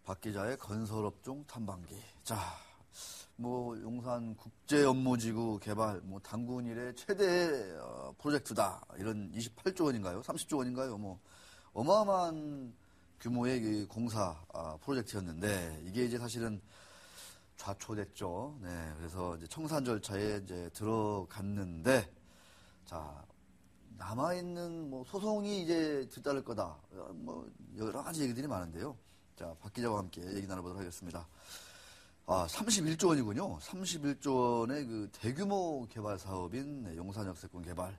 박 기자의 건설업종 탐방기. 자, 뭐 용산 국제업무지구 개발, 뭐 당군 이래 최대 프로젝트다. 이런 28조 원인가요? 30조 원인가요? 뭐 어마어마한 규모의 그 공사 프로젝트였는데 이게 이제 사실은 좌초됐죠. 네, 그래서 이제 청산 절차에 이제 들어갔는데 자. 남아있는 뭐 소송이 이제 뒤따를 거다. 뭐 여러 가지 얘기들이 많은데요. 자, 박 기자와 함께 얘기 나눠보도록 하겠습니다. 31조 원이군요. 31조 원의 그 대규모 개발 사업인 용산 역세권 개발.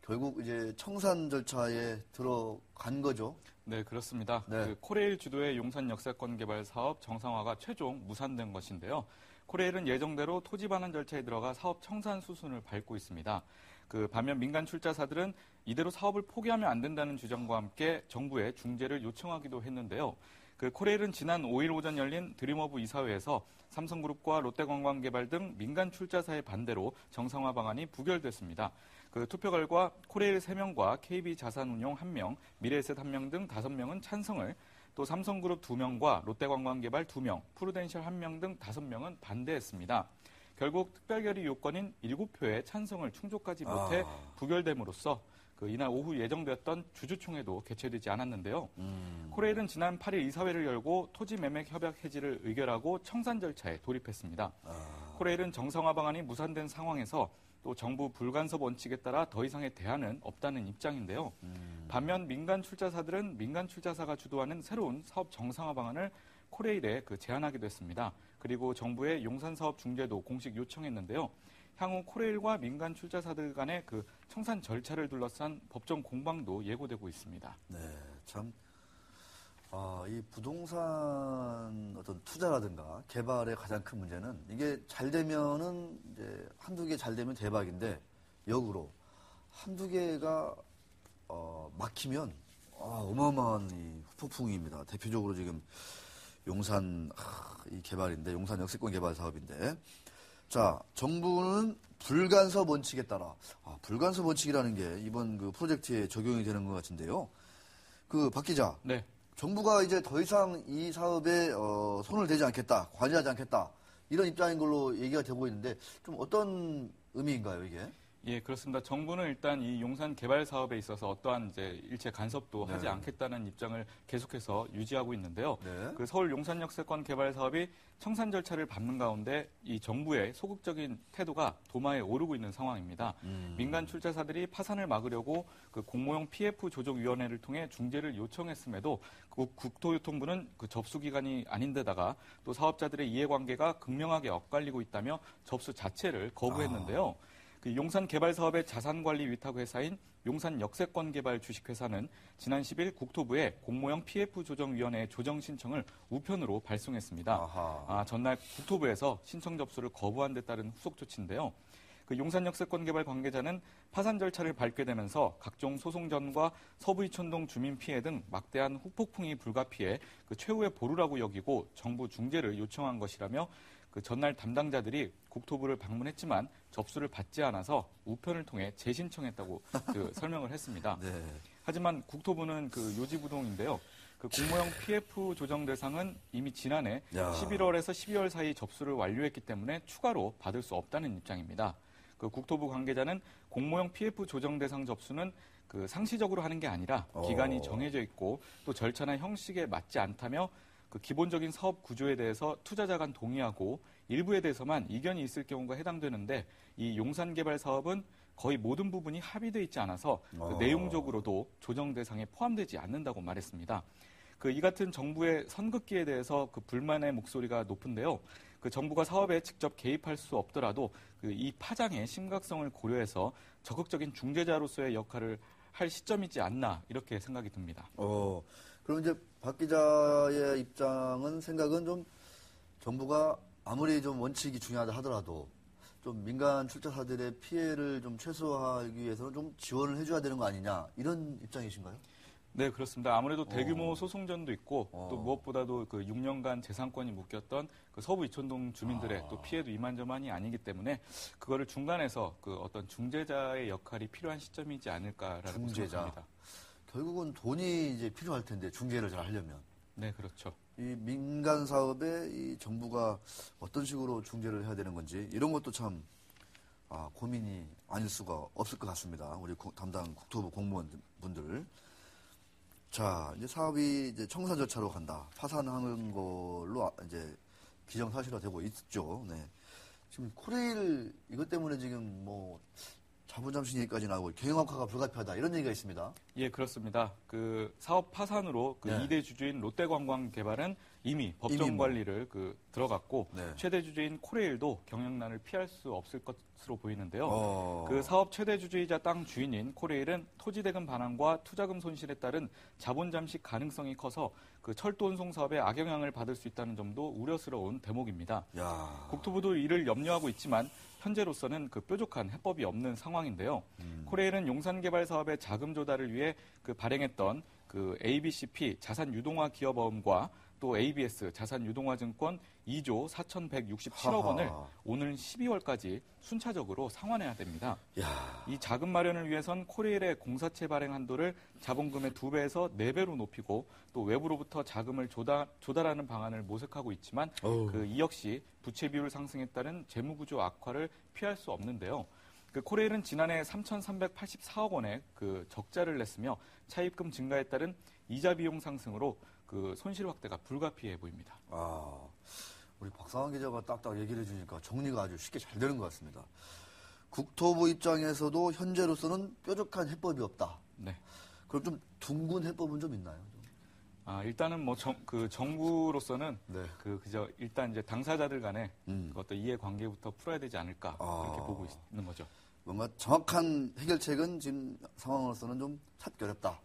결국 이제 청산 절차에 들어간 거죠. 네, 그렇습니다. 네. 그 코레일 주도의 용산 역세권 개발 사업 정상화가 최종 무산된 것인데요. 코레일은 예정대로 토지 반환 절차에 들어가 사업 청산 수순을 밟고 있습니다. 그 반면 민간 출자사들은 이대로 사업을 포기하면 안 된다는 주장과 함께 정부에 중재를 요청하기도 했는데요. 그 코레일은 지난 5일 오전 열린 드림허브 이사회에서 삼성그룹과 롯데관광개발 등 민간 출자사의 반대로 정상화 방안이 부결됐습니다. 그 투표 결과 코레일 3명과 KB자산운용 1명, 미래에셋 1명 등 5명은 찬성을, 또 삼성그룹 2명과 롯데관광개발 2명, 푸르덴셜 1명 등 5명은 반대했습니다. 결국 특별결의 요건인 7표의 찬성을 충족하지 못해 부결됨으로써 그 이날 오후 예정되었던 주주총회도 개최되지 않았는데요. 코레일은 지난 8일 이사회를 열고 토지 매매 협약 해지를 의결하고 청산 절차에 돌입했습니다. 코레일은 정상화 방안이 무산된 상황에서 또 정부 불간섭 원칙에 따라 더 이상의 대안은 없다는 입장인데요. 반면 민간 출자사들은 민간 출자사가 주도하는 새로운 사업 정상화 방안을 코레일에 제안하기도 했습니다. 그리고 정부의 용산 사업 중재도 공식 요청했는데요. 향후 코레일과 민간 출자사들 간의 그 청산 절차를 둘러싼 법정 공방도 예고되고 있습니다. 네, 참, 이 부동산 어떤 투자라든가 개발의 가장 큰 문제는 이게 잘 되면은 이제 한두 개 잘 되면 대박인데 역으로 한두 개가 막히면 어마어마한 이 후폭풍입니다. 대표적으로 지금 용산 이 개발인데 용산 역세권 개발 사업인데 자 정부는 불간섭 원칙에 따라 불간섭 원칙이라는 게 이번 그 프로젝트에 적용이 되는 것 같은데요. 그 박 기자, 네. 정부가 이제 더 이상 이 사업에 손을 대지 않겠다, 관여하지 않겠다 이런 입장인 걸로 얘기가 되고 있는데 좀 어떤 의미인가요 이게? 예, 그렇습니다. 정부는 일단 이 용산 개발 사업에 있어서 어떠한 이제 일체 간섭도 하지 않겠다는 입장을 계속해서 유지하고 있는데요. 네. 그 서울 용산 역세권 개발 사업이 청산 절차를 밟는 가운데 이 정부의 소극적인 태도가 도마에 오르고 있는 상황입니다. 민간 출자사들이 파산을 막으려고 그 공모용 PF 조정위원회를 통해 중재를 요청했음에도 국토교통부는 그 접수 기간이 아닌데다가 또 사업자들의 이해관계가 극명하게 엇갈리고 있다며 접수 자체를 거부했는데요. 그 용산 개발 사업의 자산관리 위탁 회사인 용산 역세권 개발 주식회사는 지난 10일 국토부에 공모형 PF 조정위원회 조정 신청을 우편으로 발송했습니다. 전날 국토부에서 신청 접수를 거부한 데 따른 후속 조치인데요. 그 용산 역세권 개발 관계자는 파산 절차를 밟게 되면서 각종 소송전과 서부이촌동 주민 피해 등 막대한 후폭풍이 불가피해 그 최후의 보루라고 여기고 정부 중재를 요청한 것이라며 그 전날 담당자들이 국토부를 방문했지만 접수를 받지 않아서 우편을 통해 재신청했다고 그 설명을 했습니다. 네. 하지만 국토부는 그 요지부동인데요. 그 공모형 PF 조정 대상은 이미 지난해 11월에서 12월 사이 접수를 완료했기 때문에 추가로 받을 수 없다는 입장입니다. 그 국토부 관계자는 공모형 PF 조정 대상 접수는 그 상시적으로 하는 게 아니라 기간이 정해져 있고 또 절차나 형식에 맞지 않다며 그 기본적인 사업 구조에 대해서 투자자 간 동의하고 일부에 대해서만 이견이 있을 경우가 해당되는데 이 용산 개발 사업은 거의 모든 부분이 합의되어 있지 않아서 그 내용적으로도 조정 대상에 포함되지 않는다고 말했습니다. 그 이 같은 정부의 선긋기에 대해서 그 불만의 목소리가 높은데요. 그 정부가 사업에 직접 개입할 수 없더라도 그 이 파장의 심각성을 고려해서 적극적인 중재자로서의 역할을 할 시점이지 않나 이렇게 생각이 듭니다. 그럼 이제 박 기자의 생각은 좀 정부가 아무리 좀 원칙이 중요하다 하더라도 좀 민간 출자사들의 피해를 좀 최소화하기 위해서는 좀 지원을 해줘야 되는 거 아니냐 이런 입장이신가요? 네, 그렇습니다. 아무래도 대규모 소송전도 있고 또 무엇보다도 그 6년간 재산권이 묶였던 그 서부 이촌동 주민들의 또 피해도 이만저만이 아니기 때문에 그거를 중간에서 그 어떤 중재자의 역할이 필요한 시점이지 않을까라고 생각합니다. 결국은 돈이 이제 필요할 텐데 중재를 잘 하려면. 네, 그렇죠. 이 민간 사업에 이 정부가 어떤 식으로 중재를 해야 되는 건지 이런 것도 참 고민이 아닐 수가 없을 것 같습니다. 우리 담당 국토부 공무원분들. 자, 이제 사업이 이제 청산 절차로 간다. 파산하는 걸로 이제 기정사실화되고 있죠. 네. 지금 코레일 이것 때문에 지금 뭐 자본 잠식 얘기까지 나오고 경영학화가 불가피하다 이런 얘기가 있습니다. 예, 그렇습니다. 그 사업 파산으로 그 네. 2대 주주인 롯데관광개발은 이미 법정 관리를 들어갔고 네. 최대 주주인 코레일도 경영난을 피할 수 없을 것으로 보이는데요. 그 그 사업 최대 주주이자 땅 주인인 코레일은 토지 대금 반환과 투자금 손실에 따른 자본 잠식 가능성이 커서 그 철도 운송 사업에 악영향을 받을 수 있다는 점도 우려스러운 대목입니다. 국토부도 이를 염려하고 있지만 현재로서는 그 뾰족한 해법이 없는 상황인데요. 코레일은 용산 개발 사업의 자금 조달을 위해 그 발행했던 그 ABCP 자산 유동화 기업어음과 또 ABS 자산 유동화 증권 2조 4,167억 원을 오늘 12월까지 순차적으로 상환해야 됩니다. 이 자금 마련을 위해선 코레일의 공사채 발행 한도를 자본금의 2배에서 4배로 높이고 또 외부로부터 자금을 조달하는 방안을 모색하고 있지만 그 이 역시 부채 비율 상승에 따른 재무구조 악화를 피할 수 없는데요. 그 코레일은 지난해 3,384억 원의 그 적자를 냈으며 차입금 증가에 따른 이자 비용 상승으로 그 손실 확대가 불가피해 보입니다. 우리 박상환 기자가 딱딱 얘기를 해주니까 정리가 아주 쉽게 잘 되는 것 같습니다. 국토부 입장에서도 현재로서는 뾰족한 해법이 없다. 네. 그럼 좀 둥근 해법은 좀 있나요? 일단은 뭐 정부로서는 네. 그저 일단 이제 당사자들 간에 어떤 이해 관계부터 풀어야 되지 않을까 그렇게 보고 있는 거죠. 뭔가 정확한 해결책은 지금 상황으로서는 좀 찾기 어렵다.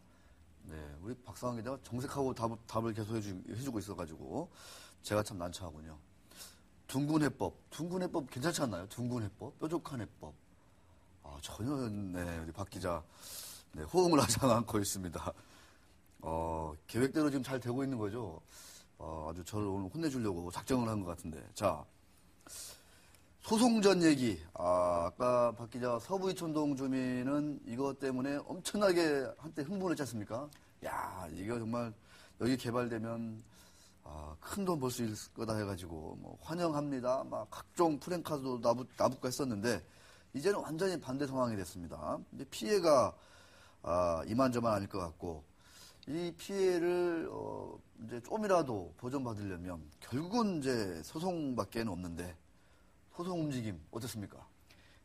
네, 우리 박상환 기자가 정색하고 답을 계속 해주고 있어가지고 제가 참 난처하군요. 둥근 해법 괜찮지 않나요? 둥근 해법, 뾰족한 해법. 전혀 우리 박 기자 호응을 하지 않고 있습니다. 계획대로 지금 잘 되고 있는 거죠. 아주 저를 오늘 혼내주려고 작정을 한 것 같은데. 자, 소송전 얘기. 아까 박 기자 서부 이촌동 주민은 이것 때문에 엄청나게 한때 흥분했지 않습니까? 야, 이거 정말 여기 개발되면 큰 돈 벌 수 있을 거다 해가지고 뭐 환영합니다. 막 각종 프랭카드도 나붙고 했었는데 이제는 완전히 반대 상황이 됐습니다. 이제 피해가 이만저만 아닐 것 같고 이 피해를 이제 좀이라도 보전받으려면 결국은 이제 소송밖에는 없는데 소송 움직임 어떻습니까?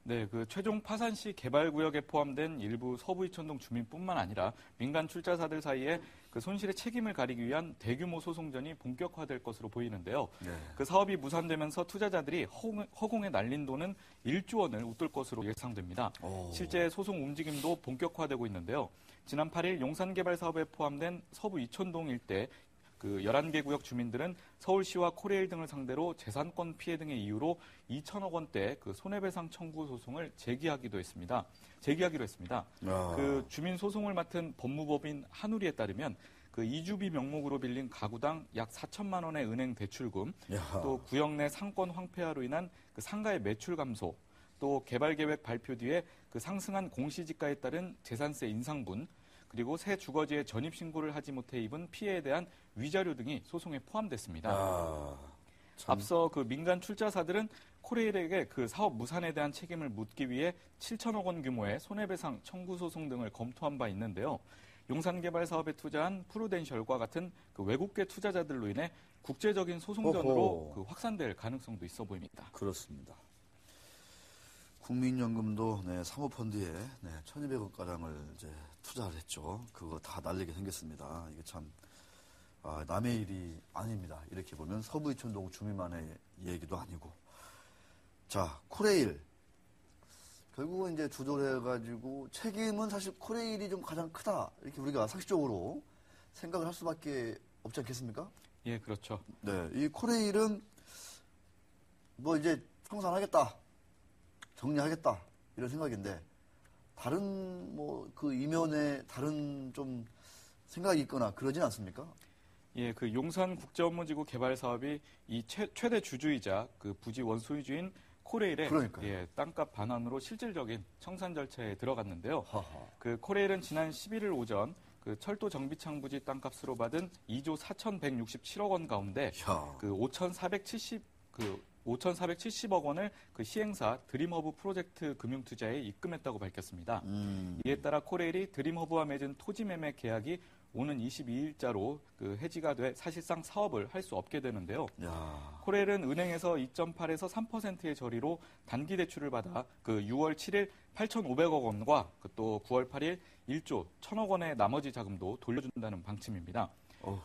네, 그 최종 파산 시 개발 구역에 포함된 일부 서부 이촌동 주민뿐만 아니라 민간 출자사들 사이에 그 손실의 책임을 가리기 위한 대규모 소송전이 본격화될 것으로 보이는데요. 네. 그 사업이 무산되면서 투자자들이 허공에 날린 돈은 1조 원을 웃돌 것으로 예상됩니다. 실제 소송 움직임도 본격화되고 있는데요. 지난 8일 용산개발 사업에 포함된 서부 이촌동 일대 그 11개 구역 주민들은 서울시와 코레일 등을 상대로 재산권 피해 등의 이유로 2천억 원대 그 손해배상 청구 소송을 제기하기로 했습니다. 그 주민 소송을 맡은 법무법인 한우리에 따르면 그 이주비 명목으로 빌린 가구당 약 4천만 원의 은행 대출금, 또 구역 내 상권 황폐화로 인한 그 상가의 매출 감소, 또 개발 계획 발표 뒤에 그 상승한 공시지가에 따른 재산세 인상분, 그리고 새 주거지에 전입 신고를 하지 못해 입은 피해에 대한 위자료 등이 소송에 포함됐습니다. 앞서 그 민간 출자사들은 코레일에게 그 사업 무산에 대한 책임을 묻기 위해 7천억 원 규모의 손해배상 청구 소송 등을 검토한 바 있는데요. 용산개발 사업에 투자한 프루덴셜과 같은 그 외국계 투자자들로 인해 국제적인 소송전으로 그 확산될 가능성도 있어 보입니다. 그렇습니다. 국민연금도 사모펀드에 1,200억가량을 이제 투자를 했죠. 그거 다 날리게 생겼습니다. 이게 참 남의 일이 아닙니다. 이렇게 보면 서부 이촌동 주민만의 얘기도 아니고. 자, 코레일. 결국은 이제 조절해가지고 책임은 사실 코레일이 좀 가장 크다. 이렇게 우리가 상식적으로 생각을 할 수밖에 없지 않겠습니까? 예, 그렇죠. 네, 이 코레일은 뭐 이제 청산하겠다. 정리하겠다. 이런 생각인데 다른 뭐 그 이면에 다른 좀 생각이 있거나 그러진 않습니까? 예, 그 용산 국제업무지구 개발 사업이 이 최대 주주이자 그 부지 원소유주인 코레일의 땅값 반환으로 실질적인 청산 절차에 들어갔는데요. 그 코레일은 지난 11일 오전 그 철도 정비창 부지 땅값으로 받은 2조 4,167억 원 가운데 그 5,470억 원을 그 시행사 드림허브 프로젝트 금융투자에 입금했다고 밝혔습니다. 이에 따라 코레일이 드림허브와 맺은 토지 매매 계약이 오는 22일자로 그 해지가 돼 사실상 사업을 할 수 없게 되는데요. 코레일은 은행에서 2.8에서 3%의 저리로 단기 대출을 받아 그 6월 7일 8,500억 원과 또 9월 8일 1조 1,000억 원의 나머지 자금도 돌려준다는 방침입니다.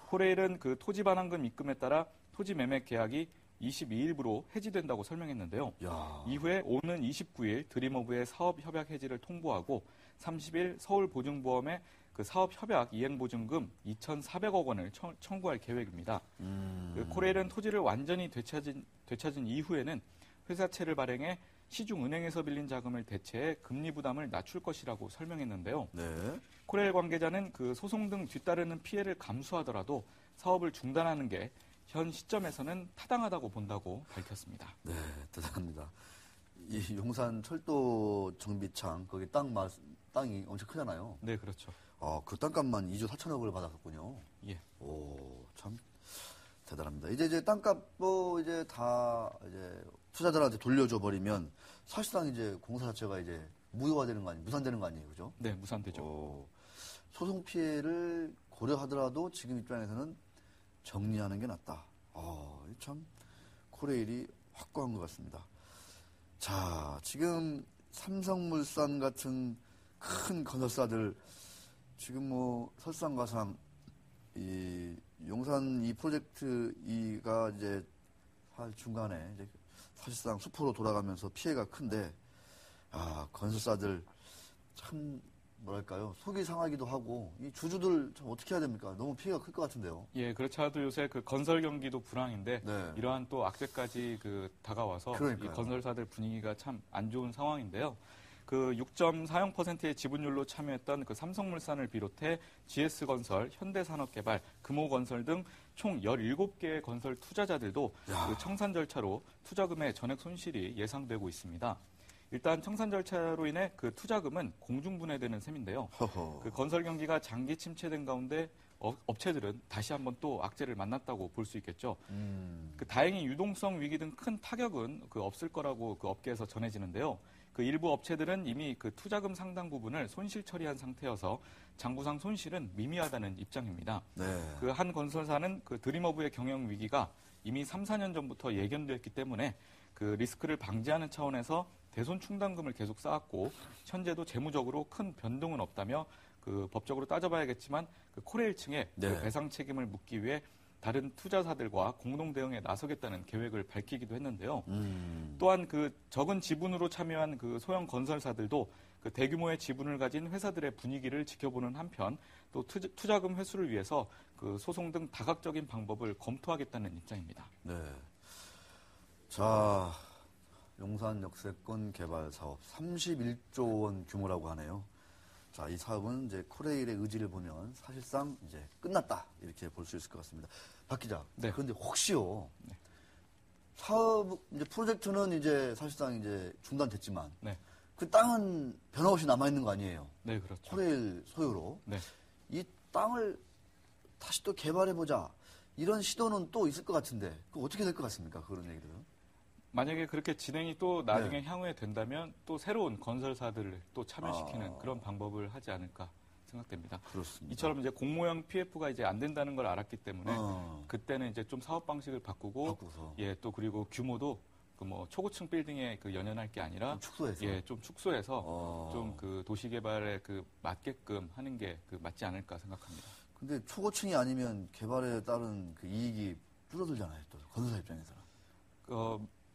코레일은 그 토지 반환금 입금에 따라 토지 매매 계약이 22일부로 해지된다고 설명했는데요. 이후에 오는 29일 드림허브의 사업 협약 해지를 통보하고 30일 서울보증보험에 그 사업 협약 이행 보증금 2,400억 원을 청구할 계획입니다. 그 코레일은 토지를 완전히 되찾은 이후에는 회사채를 발행해 시중은행에서 빌린 자금을 대체해 금리 부담을 낮출 것이라고 설명했는데요. 코레일 관계자는 그 소송 등 뒤따르는 피해를 감수하더라도 사업을 중단하는 게 현 시점에서는 타당하다고 본다고 밝혔습니다. 네, 대단합니다. 이 용산 철도 정비창 거기 땅이 엄청 크잖아요. 네, 그렇죠. 그 땅값만 2조 4천억을 받았군요. 예. 참 대단합니다. 이제 땅값 이제 다 이제 투자자들한테 돌려줘 버리면 사실상 이제 공사 자체가 이제 무효화되는 거 아니에요? 무산되는 거 아니에요, 그죠? 네, 무산되죠. 소송 피해를 고려하더라도 지금 입장에서는 정리하는 게 낫다. 참 코레일이 확고한 것 같습니다. 자, 지금 삼성물산 같은 큰 건설사들 지금 뭐 설상가상 이 용산 이 프로젝트 이가 이제 중간에 이제 사실상 수포로 돌아가면서 피해가 큰데 건설사들 참 뭐랄까요 속이 상하기도 하고 이 주주들 참 어떻게 해야 됩니까? 너무 피해가 클 것 같은데요. 예, 그렇지 않아도 요새 그 건설 경기도 불황인데 네. 이러한 또 악재까지 그 다가와서 그러니까요. 이 건설사들 분위기가 참 안 좋은 상황인데요. 그 6.40%의 지분율로 참여했던 그 삼성물산을 비롯해 GS건설, 현대산업개발, 금호건설 등 총 17개의 건설 투자자들도 그 청산 절차로 투자금의 전액 손실이 예상되고 있습니다. 일단 청산 절차로 인해 그 투자금은 공중분해되는 셈인데요. 그 건설 경기가 장기 침체된 가운데 업체들은 다시 한번 또 악재를 만났다고 볼 수 있겠죠. 그 다행히 유동성 위기 등 큰 타격은 그 없을 거라고 그 업계에서 전해지는데요. 그 일부 업체들은 이미 그 투자금 상당 부분을 손실 처리한 상태여서 장부상 손실은 미미하다는 입장입니다. 그 한 건설사는 그 드림허브의 경영 위기가 이미 3, 4년 전부터 예견됐기 때문에 그 리스크를 방지하는 차원에서 대손 충당금을 계속 쌓았고 현재도 재무적으로 큰 변동은 없다며 그 법적으로 따져봐야겠지만 그 코레일 층에 그 배상 책임을 묻기 위해 다른 투자사들과 공동 대응에 나서겠다는 계획을 밝히기도 했는데요. 또한 그 적은 지분으로 참여한 그 소형 건설사들도 그 대규모의 지분을 가진 회사들의 분위기를 지켜보는 한편 또 투자금 회수를 위해서 그 소송 등 다각적인 방법을 검토하겠다는 입장입니다. 네. 자, 용산 역세권 개발 사업 31조 원 규모라고 하네요. 자, 이 사업은 이제 코레일의 의지를 보면 사실상 이제 끝났다 이렇게 볼 수 있을 것 같습니다. 박 기자. 네. 그런데 혹시요. 사업 이제 프로젝트는 이제 사실상 이제 중단됐지만 그 땅은 변함없이 남아 있는 거 아니에요? 네, 그렇죠. 코레일 소유로. 네. 이 땅을 다시 또 개발해 보자. 이런 시도는 또 있을 것 같은데 그 어떻게 될 것 같습니까? 그런 얘기들은. 만약에 그렇게 진행이 또 나중에 향후에 된다면 또 새로운 건설사들을 또 참여시키는 그런 방법을 하지 않을까 생각됩니다. 그렇습니다. 이처럼 이제 공모형 PF가 이제 안 된다는 걸 알았기 때문에 그때는 이제 좀 사업 방식을 바꾸고 또 그리고 규모도 그 뭐 초고층 빌딩에 그 연연할 게 아니라 좀 축소해서 좀 그 도시 개발에 그 맞게끔 하는 게 그 맞지 않을까 생각합니다. 근데 초고층이 아니면 개발에 따른 그 이익이 줄어들잖아요. 또 건설사 입장에서는.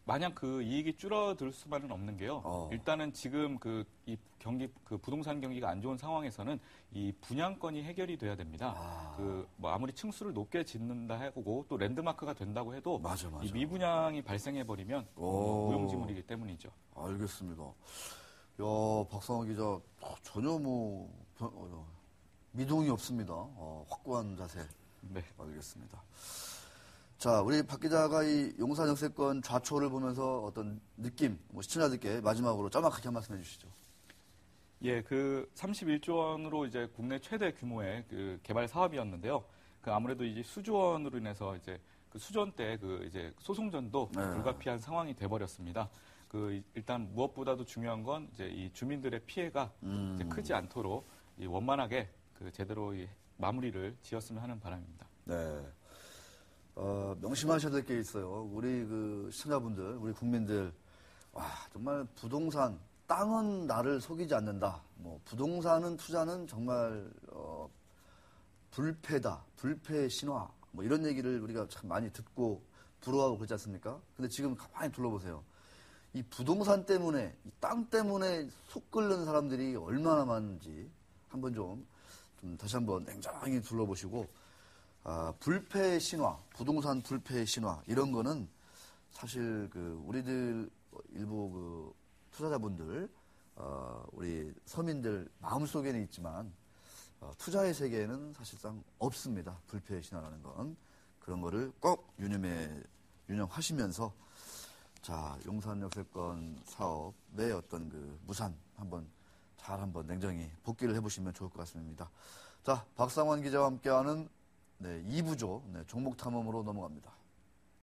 마냥 그 이익이 줄어들 수만은 없는 게요. 일단은 지금 이 경기 그 부동산 경기가 안 좋은 상황에서는 이 분양권이 해결이 돼야 됩니다. 그 뭐 아무리 층수를 높게 짓는다 하고 또 랜드마크가 된다고 해도 이 미분양이 발생해 버리면 무용지물이기 때문이죠. 알겠습니다. 야, 박상호 기자 전혀 뭐 미동이 없습니다. 확고한 자세. 네, 알겠습니다. 자, 우리 박 기자가 이 용산 역세권 좌초를 보면서 어떤 느낌, 뭐 시청자들께 마지막으로 짤막하게 한 말씀 해주시죠. 예, 그 31조 원으로 이제 국내 최대 규모의 그 개발 사업이었는데요. 그 아무래도 이제 수조원으로 인해서 이제 그 수조원 때 그 이제 소송전도 불가피한 상황이 돼버렸습니다. 그 일단 무엇보다도 중요한 건 이제 이 주민들의 피해가 이제 크지 않도록 이 원만하게 그 제대로 이 마무리를 지었으면 하는 바람입니다. 네. 명심하셔야 될 게 있어요. 우리 그 시청자분들, 우리 국민들, 와, 정말 부동산, 땅은 나를 속이지 않는다. 뭐, 부동산은 투자는 정말, 불패다. 불패의 신화. 뭐, 이런 얘기를 우리가 참 많이 듣고 부러워하고 그렇지 않습니까? 근데 지금 가만히 둘러보세요. 이 부동산 때문에, 이 땅 때문에 속 끓는 사람들이 얼마나 많은지 한번 좀 다시 한번 냉정하게 둘러보시고, 불패의 신화, 부동산 불패의 신화, 이런 거는 사실 그 우리들 일부 그 투자자분들, 우리 서민들 마음속에는 있지만, 투자의 세계에는 사실상 없습니다. 불패의 신화라는 건. 그런 거를 꼭 유념하시면서, 자, 용산 역세권 사업의 어떤 그 무산 한번 냉정히 복귀를 해보시면 좋을 것 같습니다. 자, 박상원 기자와 함께하는 2부조 종목 탐험으로 넘어갑니다.